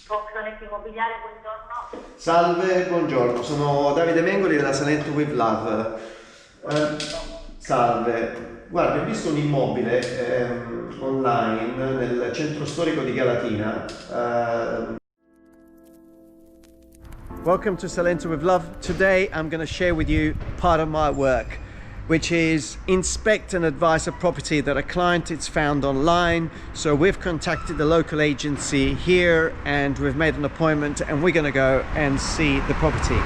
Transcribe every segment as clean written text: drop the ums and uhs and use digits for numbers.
Salento Immobiliare, buongiorno. Salve, buongiorno, sono Davide Mengoli della Salento With Love. Salve, guarda, ho visto un immobile online nel centro storico di Galatina. Welcome to Salento With Love. Today I'm going to share with you part of my work, which is inspect and advise a property that a client is found online. So we've contacted the local agency here and we've made an appointment and we're going to go and see the property.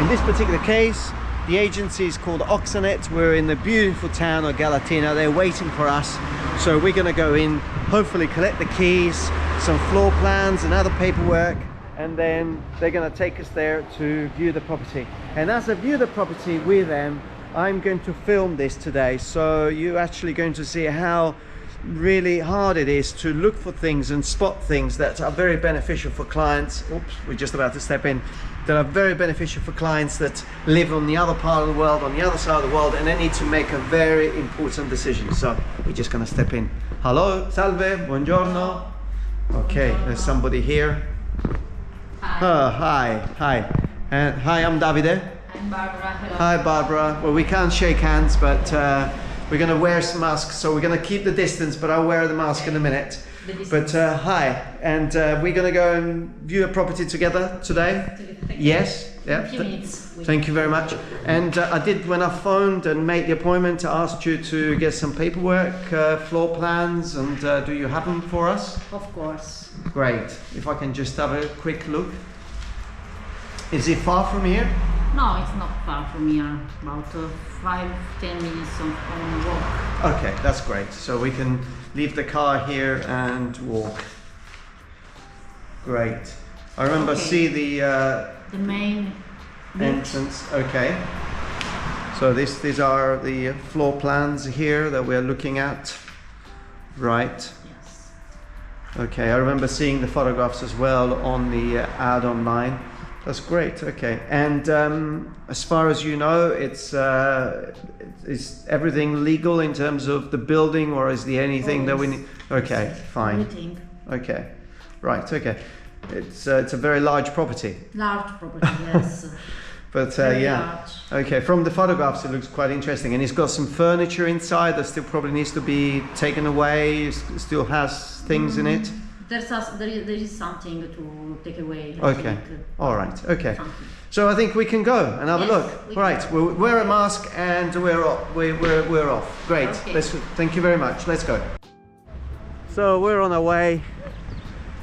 In this particular case, the agency is called Oxanet. We're in the beautiful town of Galatina. They're waiting for us. So we're going to go in, hopefully collect the keys, some floor plans and other paperwork, and then they're going to take us there to view the property. And as I view the property with them, I'm going to film this today, so you're actually going to see how really hard it is to look for things and spot things that are very beneficial for clients. Oops, we're just about to step in. That are very beneficial for clients that live on the other part of the world, on the other side of the world, and they need to make a very important decision. So we're just going to step in. Hello, salve, buongiorno. Okay, there's somebody here. Hi, hi. Hi, I'm Davide. I'm Barbara. Hello. Hi Barbara. Well, we can't shake hands, but we're gonna wear some masks, so we're gonna keep the distance, but I'll wear the mask in a minute. But hi, and we're gonna go and view a property together today. Yes, yeah. Thank you very much. And I did, when I phoned and made the appointment, I asked you to get some paperwork, floor plans, and do you have them for us? Of course. Great. If I can just have a quick look. Is it far from here? No, it's not far from here. About 5-10 minutes on walk. Okay, that's great. So we can leave the car here and walk. Great. I remember see the main entrance. Okay. So these are the floor plans here that we're looking at. Right. Yes. Okay. I remember seeing the photographs as well on the ad online. That's great. Okay. And as far as you know, is everything legal in terms of the building, or is there anything that we need? Okay, fine. Everything. Okay, right. Okay. It's a very large property. Large property, yes. But very yeah. large. Okay. From the photographs, it looks quite interesting, and it's got some furniture inside that still probably needs to be taken away. It still has things in it. There is something to take away. Okay. All right. Okay. Something. So I think we can go and have a look. Right. We'll wear a mask and we're off. We're off. Great. Okay. Thank you very much. Let's go. So we're on our way.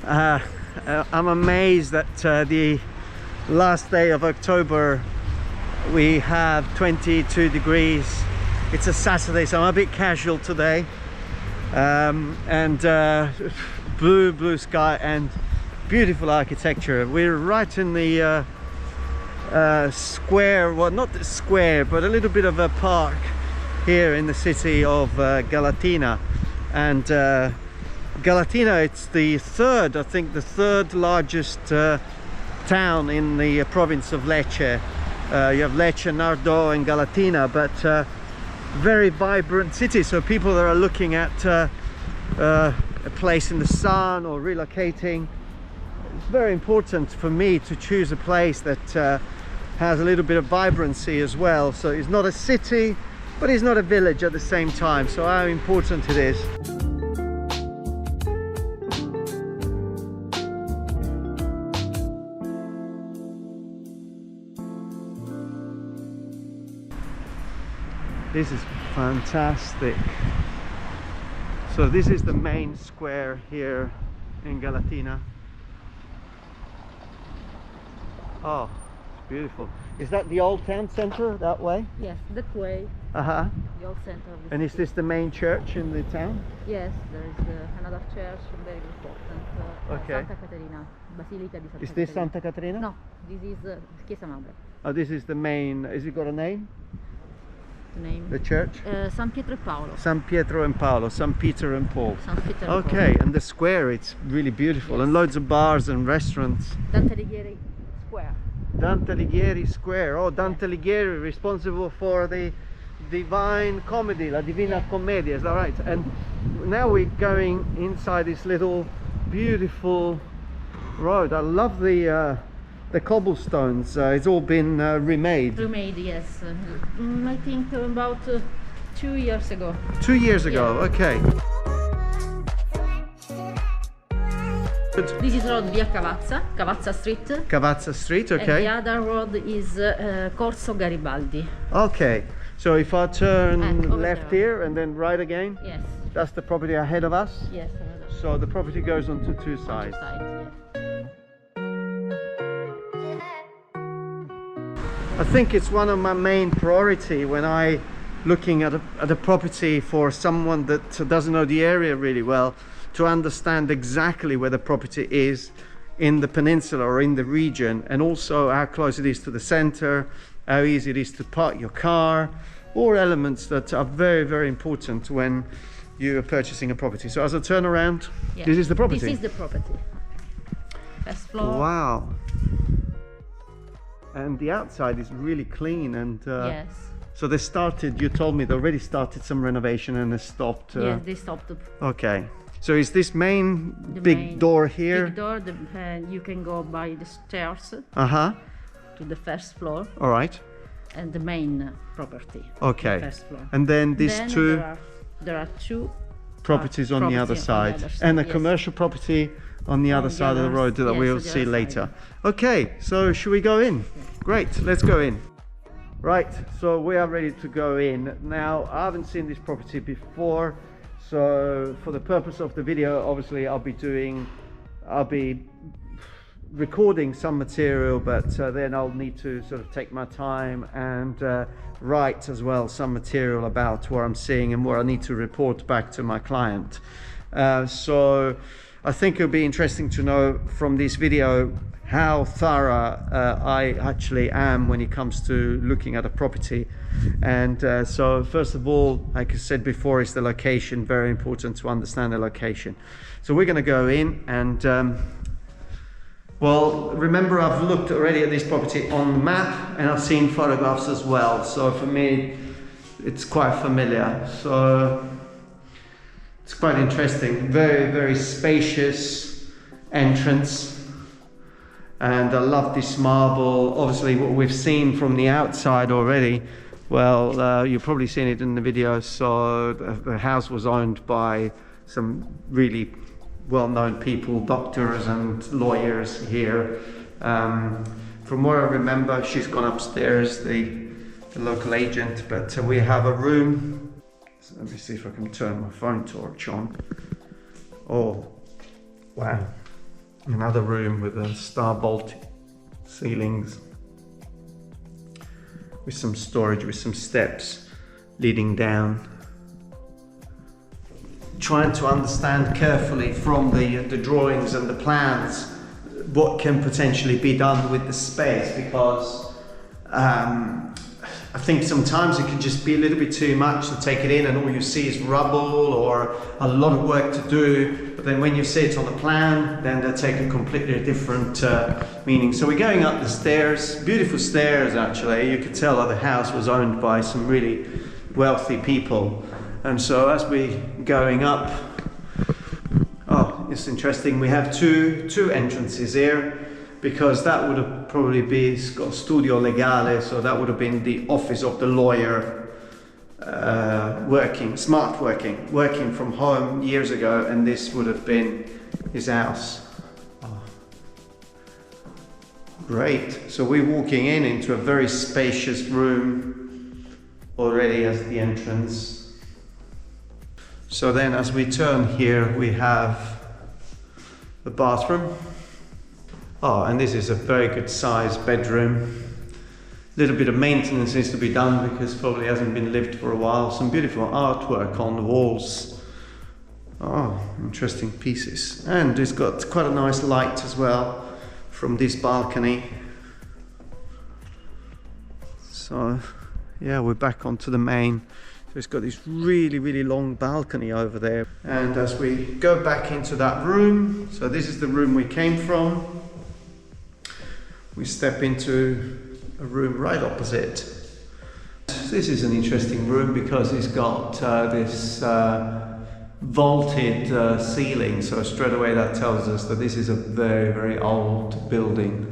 I'm amazed that the last day of October we have 22 degrees. It's a Saturday, so I'm a bit casual today. Blue sky and beautiful architecture. We're right in the square, well, not the square, but a little bit of a park here in the city of Galatina. And Galatina, it's the third, I think the third largest town in the province of Lecce. You have Lecce, Nardo and Galatina, but very vibrant city. So people that are looking at a place in the sun or relocating, it's very important for me to choose a place that has a little bit of vibrancy as well. So it's not a city, but it's not a village at the same time. So how important it is. This is fantastic. So this is the main square here in Galatina. Oh, it's beautiful. Is that the old town center that way? Yes, that way. Uh-huh. The old center of the And is this the main church in the town? Yes, there is another church, very important. Okay. Santa Caterina, Basilica di Santa Is this Caterina. Santa Caterina? No, this is Chiesa Madre. Oh, this is the main. Has it got a name? The name? The church? San Pietro e Paolo. San Pietro and Paolo. San Peter and Paul. San Pietro and Okay, Paolo. and the square, it's really beautiful. Yes. And loads of bars and restaurants. Dante Alighieri Square. Dante Alighieri Square. Oh, Dante Alighieri, responsible for the Divine Comedy, La Divina Commedia, is that right? And now we're going inside this little beautiful road. I love the cobblestones. It's all been remade. Remade, yes. I think about 2 years ago. 2 years ago, Yeah. okay. This is road via Cavazza Street. Cavazza Street, And the okay. other road is Corso Garibaldi. Okay, so if I turn over left there. here and then right again, Yes. that's the property ahead of us. Yes. So the property goes on to two Other sides. side, yes. I think it's one of my main priority when I looking at a property for someone that doesn't know the area really well, to understand exactly where the property is in the peninsula or in the region, and also how close it is to the center, how easy it is to park your car, or elements that are very, very important when you are purchasing a property. So as I turn around, Yeah. this is the property. This is the property. First floor. Wow. And the outside is really clean, and Yes. so they started, you told me they already started some renovation and they stopped. Yes, they stopped the Okay. So is this main big main door here? big door. You can go by the stairs Uh-huh. to the first floor All right. and the main property. Okay. The first floor. And then these Then two there are two properties on the other property on the side. other side, And a yes. commercial property on the other the side of the other- road that yes, we'll on the see other later. side. Okay, so should we go in? Great, let's go in. Right, so we are ready to go in. Now, I haven't seen this property before, so for the purpose of the video, obviously I'll be recording some material, but then I'll need to sort of take my time and write as well some material about what I'm seeing and what I need to report back to my client. So I think it'll be interesting to know from this video how thorough I actually am when it comes to looking at a property. And so first of all, like I said before, is the location. Very important to understand the location. So we're going to go in and well, remember I've looked already at this property on the map and I've seen photographs as well. So for me, it's quite familiar. So it's quite interesting. Very, very spacious entrance. And I love this marble. Obviously what we've seen from the outside already, well, you've probably seen it in the video. So the house was owned by some really well-known people, doctors and lawyers here. From what I remember, she's gone upstairs, the local agent, but we have a room. So let me see if I can turn my phone torch on. Oh, wow. Another room with a starbolt ceilings, with some storage, with some steps leading down. Trying to understand carefully from the drawings and the plans what can potentially be done with the space, because I think sometimes it can just be a little bit too much to take it in and all you see is rubble or a lot of work to do. But then when you see it on the plan, then they take a completely different meaning. So we're going up the stairs, beautiful stairs actually. You could tell that the house was owned by some really wealthy people. And so as we're going up, oh, it's interesting, we have two entrances here, because that would have probably been, it's got studio legale, so that would have been the office of the lawyer, working from home years ago, and this would have been his house. Oh. Great, so we're walking into a very spacious room already as the entrance. So then as we turn here, we have the bathroom. Oh, and this is a very good sized bedroom. A little bit of maintenance needs to be done because probably hasn't been lived for a while. Some beautiful artwork on the walls. Oh, interesting pieces. And it's got quite a nice light as well from this balcony. So yeah, we're back onto the main. So it's got this really, really long balcony over there. And as we go back into that room, so this is the room we came from. We step into a room right opposite. This is an interesting room because it's got this vaulted ceiling, so straight away that tells us that this is a very, very old building.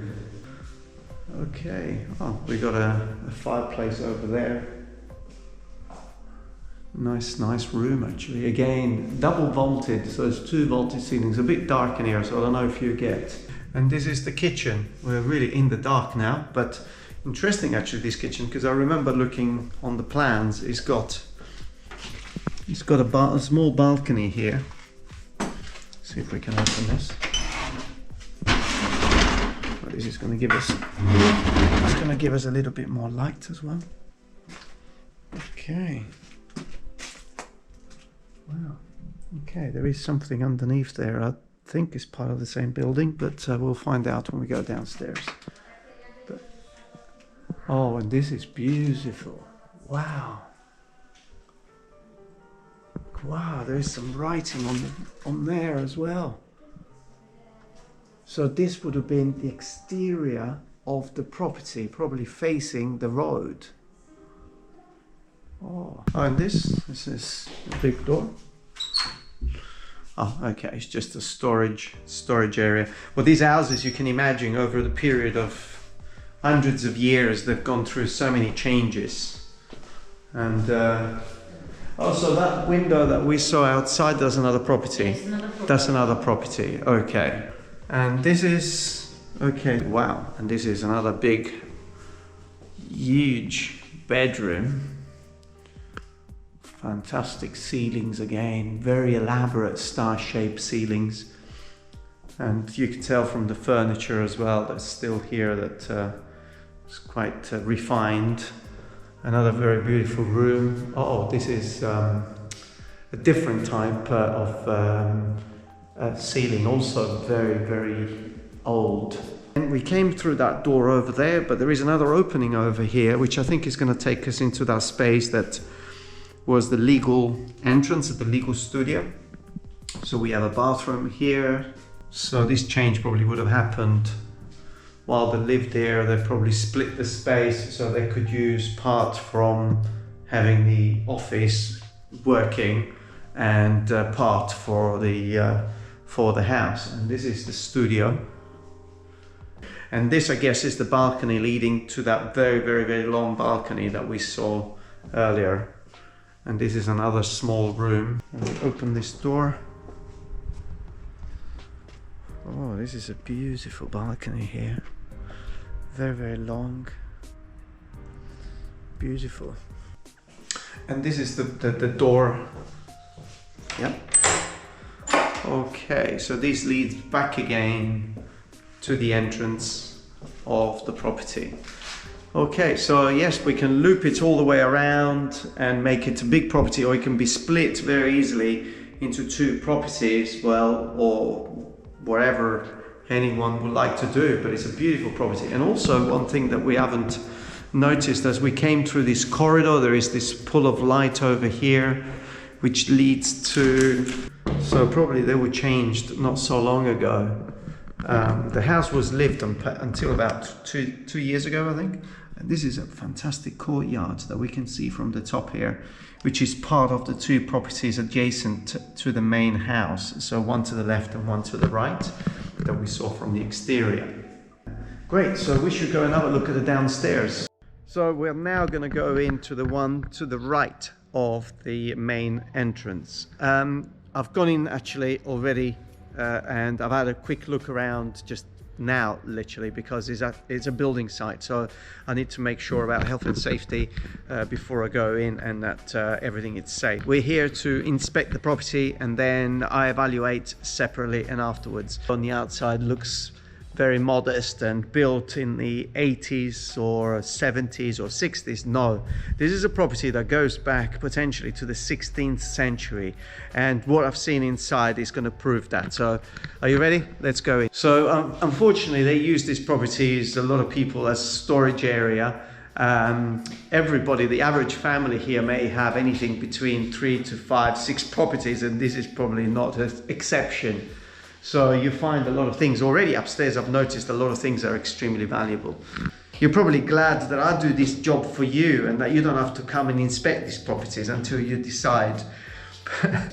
Okay, oh, we got a fireplace over there. Nice room actually. Again, double vaulted, so it's 2 vaulted ceilings. A bit dark in here, so I don't know if you get. And this is the kitchen. We're really in the dark now, but interesting actually this kitchen, because I remember looking on the plans. It's got a small balcony here. See if we can open this. Well, this is going to give us. It's going to give us a little bit more light as well. Okay. Wow. Okay, there is something underneath there. I think it's part of the same building, but we'll find out when we go downstairs. But, oh, and this is beautiful. Wow. Wow, there is some writing on there as well. So this would have been the exterior of the property, probably facing the road. Oh, and this is a big door. Oh, okay, it's just a storage area. Well, these houses, you can imagine, over the period of hundreds of years, they've gone through so many changes. And also that window that we saw outside, that's another property. That's another property, okay. And this is, okay, wow. And this is another big, huge bedroom. Fantastic ceilings again, very elaborate star-shaped ceilings. And you can tell from the furniture as well that's still here that it's quite refined. Another very beautiful room. Oh, this is a different type of ceiling, also very, very old. And we came through that door over there, but there is another opening over here, which I think is going to take us into that space that was the legal entrance at the legal studio. So we have a bathroom here. So this change probably would have happened while they lived there. They probably split the space so they could use part from having the office working and part for the house. And this is the studio. And this, I guess, is the balcony leading to that very, very, very long balcony that we saw earlier. And this is another small room. And we open this door. Oh, this is a beautiful balcony here. Very, very long. Beautiful. And this is the door. Yep. Okay, so this leads back again to the entrance of the property. Okay, so yes, we can loop it all the way around and make it a big property, or it can be split very easily into 2 properties, well, or whatever anyone would like to do, but it's a beautiful property. And also one thing that we haven't noticed as we came through this corridor, there is this pull of light over here, which leads to, so probably they were changed not so long ago. The house was lived until about two years ago, I think. And this is a fantastic courtyard that we can see from the top here, which is part of the 2 properties adjacent to the main house. So one to the left and one to the right that we saw from the exterior. Great, so we should go and have a look at the downstairs. So we're now going to go into the one to the right of the main entrance. I've gone in actually already and I've had a quick look around just now, literally, because it's a building site, so I need to make sure about health and safety before I go in, and that everything is safe. We're here to inspect the property and then I evaluate separately and afterwards. On the outside looks very modest and built in the 80s or 70s or 60s. No, this is a property that goes back potentially to the 16th century, and what I've seen inside is going to prove that. So are you ready? Let's go in. So unfortunately they use these properties, a lot of people, as storage area. Everybody, the average family here may have anything between 3 to 5, 6 properties, and this is probably not an exception. So you find a lot of things already upstairs. I've noticed a lot of things are extremely valuable. You're probably glad that I do this job for you and that you don't have to come and inspect these properties until you decide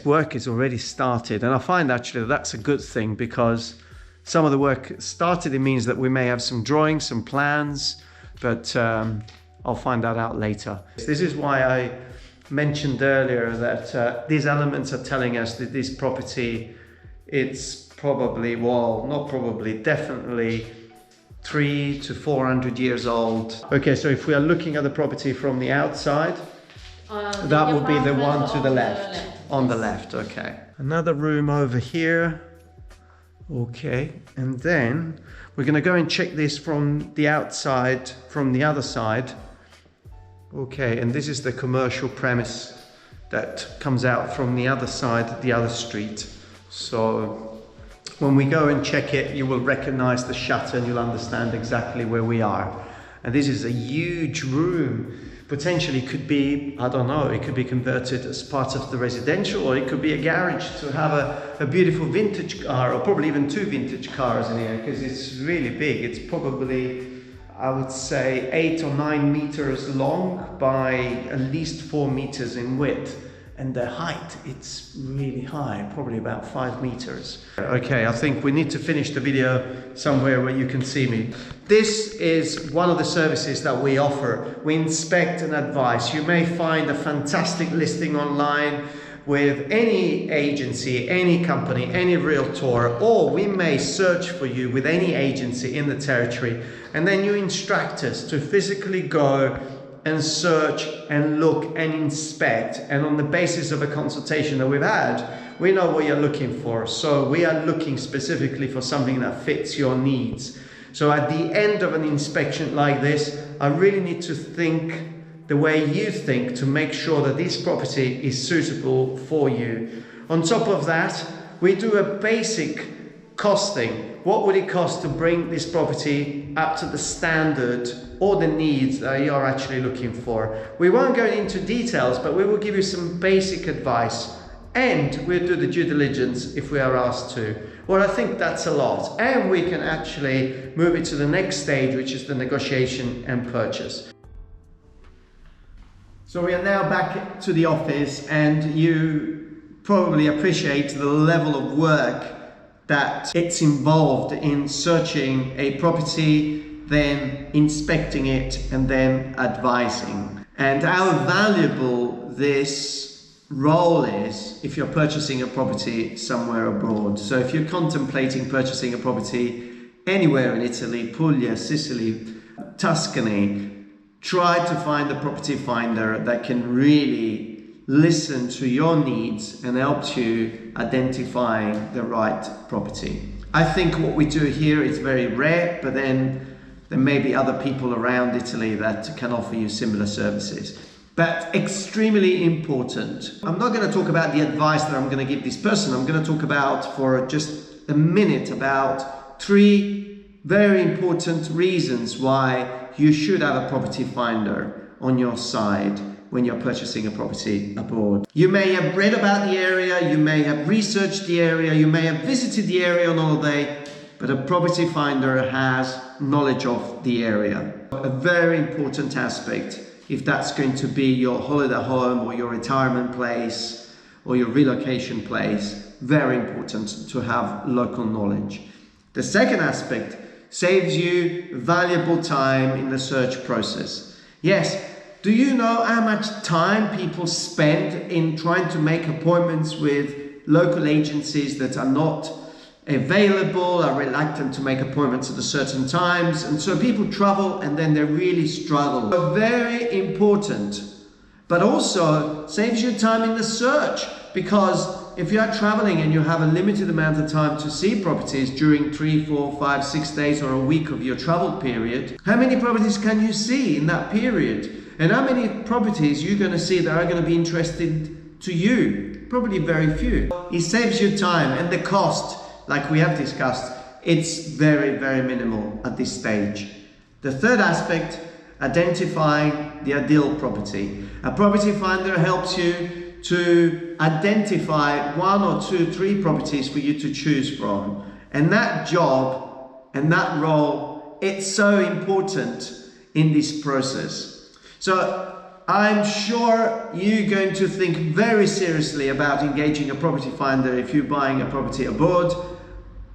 Work is already started, and I find actually that's a good thing, because some of the work started, it means that we may have some drawings, some plans, but I'll find that out later. This is why I mentioned earlier that these elements are telling us that this property, it's probably, well, not probably, definitely 300 to 400 years old. Okay, so if we are looking at the property from the outside, that would be the one to the left. On the left, okay. Another room over here. Okay, and then we're going to go and check this from the outside, from the other side. Okay, and this is the commercial premise that comes out from the other side, the other street. So when we go and check it, you will recognize the shutter and you'll understand exactly where we are. And this is a huge room. Potentially could be, I don't know, it could be converted as part of the residential, or it could be a garage to have a beautiful vintage car, or probably even 2 vintage cars in here, because it's really big. It's probably, I would say, 8 or 9 meters long by at least 4 meters in width. And the height, it's really high, probably about 5 meters. Okay, I think we need to finish the video somewhere where you can see me. This is one of the services that we offer. We inspect and advise. You may find a fantastic listing online with any agency, any company, any realtor, or we may search for you with any agency in the territory, and then you instruct us to physically go and search and look and inspect, and on the basis of a consultation that we've had, we know what you're looking for. So we are looking specifically for something that fits your needs. So at the end of an inspection like this, I really need to think the way you think to make sure that this property is suitable for you. On top of that, we do a basic costing. What would it cost to bring this property up to the standard or the needs that you're actually looking for? We won't go into details, but we will give you some basic advice, and we'll do the due diligence if we are asked to. Well, I think that's a lot, and we can actually move it to the next stage, which is the negotiation and purchase. So we are now back to the office, and you probably appreciate the level of work that it's involved in searching a property, then inspecting it, and then advising. And how valuable this role is if you're purchasing a property somewhere abroad. So if you're contemplating purchasing a property anywhere in Italy, Puglia, Sicily, Tuscany, try to find a property finder that can really listen to your needs and help you identify the right property. I think what we do here is very rare, but then there may be other people around Italy that can offer you similar services. But extremely important. I'm not going to talk about the advice that I'm going to give this person. I'm going to talk about, for just a minute, about 3 very important reasons why you should have a property finder on your side when you're purchasing a property abroad. You may have read about the area, you may have researched the area, you may have visited the area on holiday, but a property finder has knowledge of the area. A very important aspect, if that's going to be your holiday home or your retirement place or your relocation place, very important to have local knowledge. The second aspect saves you valuable time in the search process. Yes, do you know how much time people spend in trying to make appointments with local agencies that are not available, are reluctant to make appointments at a certain times, and so people travel and then they really struggle. So very important, but also saves you time in the search, because if you are traveling and you have a limited amount of time to see properties during 3, 4, 5, 6 days or a week of your travel period, how many properties can you see in that period? And how many properties you're going to see that are going to be interested to you? Probably very few. It saves you time, and the cost, like we have discussed, it's very, very minimal at this stage. The third aspect, identifying the ideal property. A property finder helps you to identify 1 or 2, 3 properties for you to choose from. And that job and that role, it's so important in this process. So I'm sure you're going to think very seriously about engaging a property finder if you're buying a property abroad.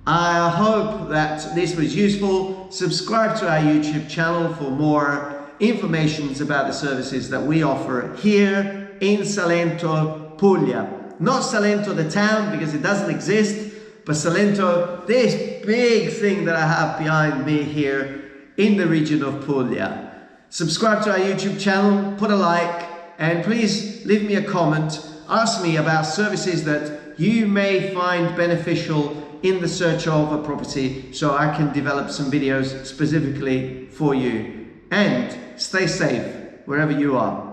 I hope that this was useful. Subscribe to our YouTube channel for more information about the services that we offer here in Salento, Puglia. Not Salento the town, because it doesn't exist, but Salento, this big thing that I have behind me here in the region of Puglia. Subscribe to our YouTube channel, put a like, and please leave me a comment. Ask me about services that you may find beneficial in the search of a property, so I can develop some videos specifically for you. And stay safe wherever you are.